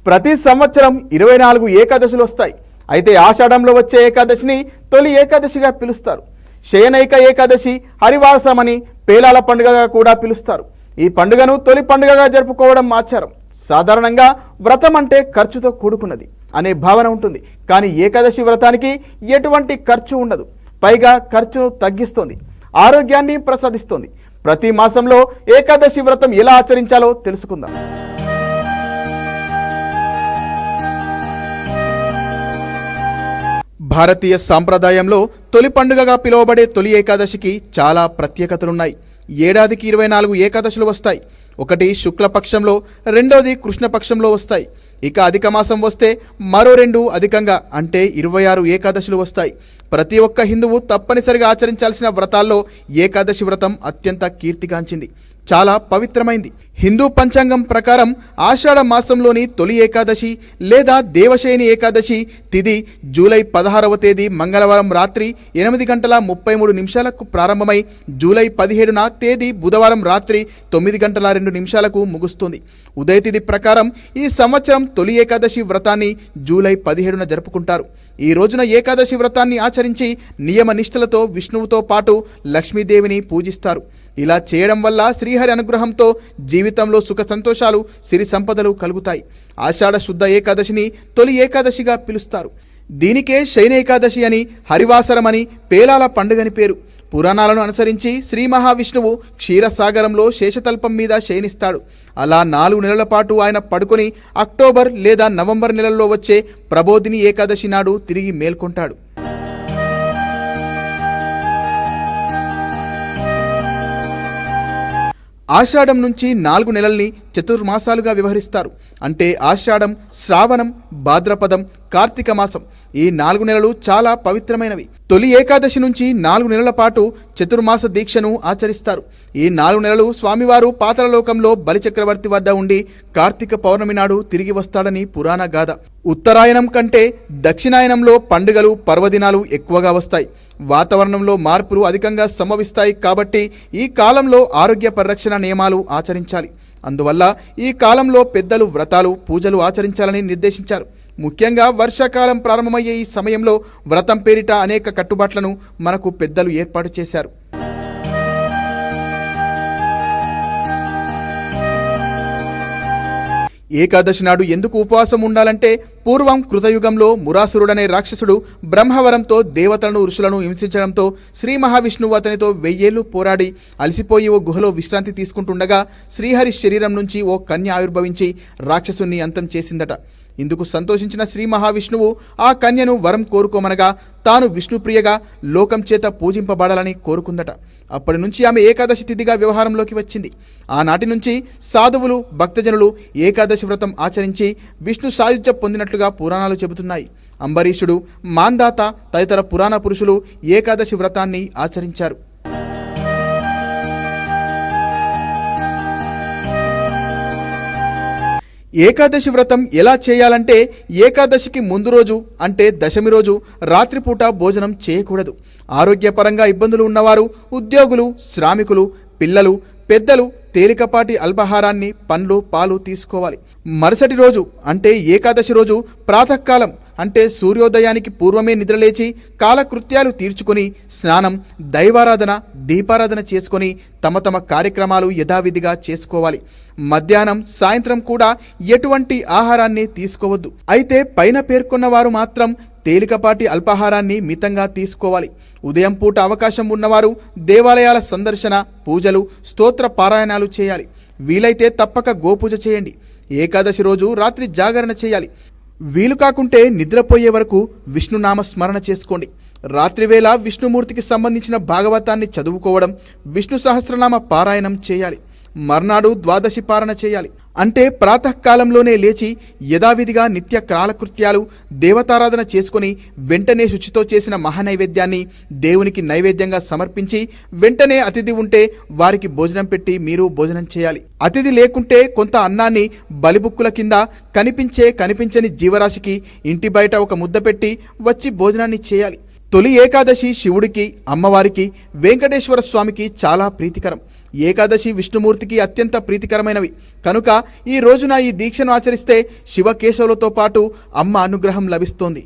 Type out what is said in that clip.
ప్రతి సంవత్సరం 24 ఏకాదశులు వస్తాయి. అయితే ఆషాఢంలో వచ్చే ఏకాదశిని తొలి ఏకాదశిగా పిలుస్తారు. శయనైక ఏకాదశి, హరివాసమని, పేలాల పండుగగా కూడా పిలుస్తారు. ఈ పండుగను తొలి పండుగగా జరుపుకోవడం ఆచారం. సాధారణంగా వ్రతం అంటే ఖర్చుతో కూడుకున్నది అనే భావన ఉంటుంది. కానీ ఏకాదశి వ్రతానికి ఎటువంటి ఖర్చు ఉండదు. పైగా ఖర్చును తగ్గిస్తుంది, ఆరోగ్యాన్ని ప్రసాదిస్తుంది. ప్రతి మాసంలో ఏకాదశి వ్రతం ఎలా ఆచరించాలో తెలుసుకుందాం. భారతీయ సాంప్రదాయంలో తొలి పండుగగా పిలువబడే తొలి ఏకాదశికి చాలా ప్రత్యేకతలున్నాయి. ఏడాదికి 24 ఏకాదశులు వస్తాయి. ఒకటి శుక్లపక్షంలో, రెండోది కృష్ణపక్షంలో వస్తాయి. ఇక అధిక మాసం వస్తే మరో 2 అధికంగా అంటే 26 ఏకాదశులు వస్తాయి. ప్రతి ఒక్క హిందువు తప్పనిసరిగా ఆచరించాల్సిన వ్రతాల్లో ఏకాదశి వ్రతం అత్యంత కీర్తిగాంచింది, చాలా పవిత్రమైంది. హిందూ పంచాంగం ప్రకారం ఆషాఢ మాసంలోని తొలి ఏకాదశి లేదా దేవశయని ఏకాదశి తిథి జూలై 16వ తేదీ మంగళవారం రాత్రి 8:33 ప్రారంభమై జూలై 17న తేదీ బుధవారం రాత్రి 9:02 ముగుస్తుంది. ఉదయతిథి ప్రకారం ఈ సంవత్సరం తొలి ఏకాదశి వ్రతాన్ని జూలై 17న జరుపుకుంటారు. ఈ రోజున ఏకాదశి వ్రతాన్ని ఆచరించి నియమ నిష్ఠలతో విష్ణువుతో పాటు లక్ష్మీదేవిని పూజిస్తారు. ఇలా చేయడం వల్ల శ్రీహరి అనుగ్రహంతో జీవితంలో సుఖ సంతోషాలు, సిరి సంపదలు కలుగుతాయి. ఆషాఢ శుద్ధ ఏకాదశిని తొలి ఏకాదశిగా పిలుస్తారు. దీనికే శయన ఏకాదశి అని, హరివాసరమని, పేలాల పండుగని పేరు. పురాణాలను అనుసరించి శ్రీ మహావిష్ణువు క్షీరసాగరంలో శేషతల్పం మీద శయనిస్తాడు. అలా 4 నెలల పాటు ఆయన పడుకొని అక్టోబర్ లేదా నవంబర్ నెలల్లో వచ్చే ప్రబోధిని ఏకాదశి నాడు తిరిగి మేల్కొంటాడు. ఆషాఢం నుంచి 4 నెలల్ని చతుర్మాసాలుగా వ్యవహరిస్తారు. అంటే ఆషాఢం, శ్రావణం, భాద్రపదం, కార్తీక మాసం. ఈ 4 నెలలు చాలా పవిత్రమైనవి. తొలి ఏకాదశి నుంచి 4 నెలల పాటు చతుర్మాస దీక్షను ఆచరిస్తారు. ఈ 4 నెలలు స్వామివారు పాతాళలోకంలో బలిచక్రవర్తి వద్ద ఉండి కార్తీక పౌర్ణమి నాడు తిరిగి వస్తాడని పురాణ గాథ. ఉత్తరాయణం కంటే దక్షిణాయనంలో పండుగలు, పర్వదినాలు ఎక్కువగా వస్తాయి. వాతావరణంలో మార్పులు అధికంగా సంభవిస్తాయి. కాబట్టి ఈ కాలంలో ఆరోగ్య పరిరక్షణ నియమాలు ఆచరించాలి. అందువల్ల ఈ కాలంలో పెద్దలు వ్రతాలు, పూజలు ఆచరించాలని నిర్దేశించారు. ముఖ్యంగా వర్షాకాలం ప్రారంభమయ్యే ఈ సమయంలో వ్రతం పేరిట అనేక కట్టుబాట్లను మనకు పెద్దలు ఏర్పాటు చేశారు. ఏకాదశి నాడు ఎందుకు ఉపవాసం ఉండాలంటే, పూర్వం కృతయుగంలో మురాసురుడనే రాక్షసుడు బ్రహ్మవరంతో దేవతలను, ఋషులను హింసించడంతో శ్రీ మహావిష్ణువు అతనితో 1000 ఏళ్లు పోరాడి అలసిపోయి ఓ గుహలో విశ్రాంతి తీసుకుంటుండగా శ్రీహరి శరీరం నుంచి ఓ కన్య ఆవిర్భవించి రాక్షసుని అంతం చేసిందట. ఇందుకు సంతోషించిన శ్రీ మహావిష్ణువు ఆ కన్యను వరం కోరుకోమనగా తాను విష్ణుప్రియగా లోకం చేత పూజింపబడాలని కోరుకుందట. అప్పటి నుంచి ఆమె ఏకాదశి తిథిగా వ్యవహారంలోకి వచ్చింది. ఆనాటి నుంచి సాధువులు, భక్తజనులు ఏకాదశి వ్రతం ఆచరించి విష్ణు సాయుధ్యం పొందినట్లుగా పురాణాలు చెబుతున్నాయి. అంబరీషుడు, మాందాత తదితర పురాణ పురుషులు ఏకాదశి వ్రతాన్ని ఆచరించారు. ఏకాదశి వ్రతం ఎలా చేయాలంటే, ఏకాదశికి ముందు రోజు అంటే దశమి రోజు రాత్రిపూట భోజనం చేయకూడదు. ఆరోగ్యపరంగా ఇబ్బందులు ఉన్నవారు, ఉద్యోగులు, శ్రామికులు, పిల్లలు, పెద్దలు తేలికపాటి అల్పాహారాన్ని, పండ్లు, పాలు తీసుకోవాలి. మరుసటి రోజు అంటే ఏకాదశి రోజు ప్రాతకాలం అంటే సూర్యోదయానికి పూర్వమే నిద్రలేచి కాలకృత్యాలు తీర్చుకొని స్నానం, దైవారాధన, దీపారాధన చేసుకొని తమ తమ కార్యక్రమాలు యథావిధిగా చేసుకోవాలి. మధ్యాహ్నం, సాయంత్రం కూడా ఎటువంటి ఆహారాన్ని తీసుకోవద్దు. అయితే పైన పేర్కొన్న వారు మాత్రం తేలికపాటి అల్పాహారాన్ని మితంగా తీసుకోవాలి. ఉదయం పూట అవకాశం ఉన్నవారు దేవాలయాల సందర్శన, పూజలు, స్తోత్ర పారాయణాలు చేయాలి. వీలైతే తప్పక గోపూజ చేయండి. ఏకాదశి రోజు రాత్రి జాగరణ చేయాలి. వీలు కాకుంటే నిద్రపోయే వరకు విష్ణునామ స్మరణ చేసుకోండి. రాత్రివేళ విష్ణుమూర్తికి సంబంధించిన భాగవతాన్ని చదువుకోవడం, విష్ణు సహస్రనామ పారాయణం చేయాలి. మర్నాడు ద్వాదశి పారణ చేయాలి. అంటే ప్రాతకాలంలోనే లేచి యథావిధిగా నిత్య కాలకృత్యాలు, దేవతారాధన చేసుకుని వెంటనే శుచితో చేసిన మహానైవేద్యాన్ని దేవునికి నైవేద్యంగా సమర్పించి వెంటనే అతిథి ఉంటే వారికి భోజనం పెట్టి మీరు భోజనం చేయాలి. అతిథి లేకుంటే కొంత అన్నాన్ని బలిబుక్కుల కింద కనిపించని జీవరాశికి ఇంటి బయట ఒక ముద్ద పెట్టి వచ్చి భోజనాన్ని చేయాలి. తొలి ఏకాదశి శివుడికి, అమ్మవారికి, వెంకటేశ్వర స్వామికి చాలా ప్రీతికరం. ఏకాదశి విష్ణుమూర్తికి అత్యంత ప్రీతికరమైనవి కనుక ఈ రోజున ఈ దీక్షను ఆచరిస్తే శివకేశవులతో పాటు అమ్మ అనుగ్రహం లభిస్తోంది.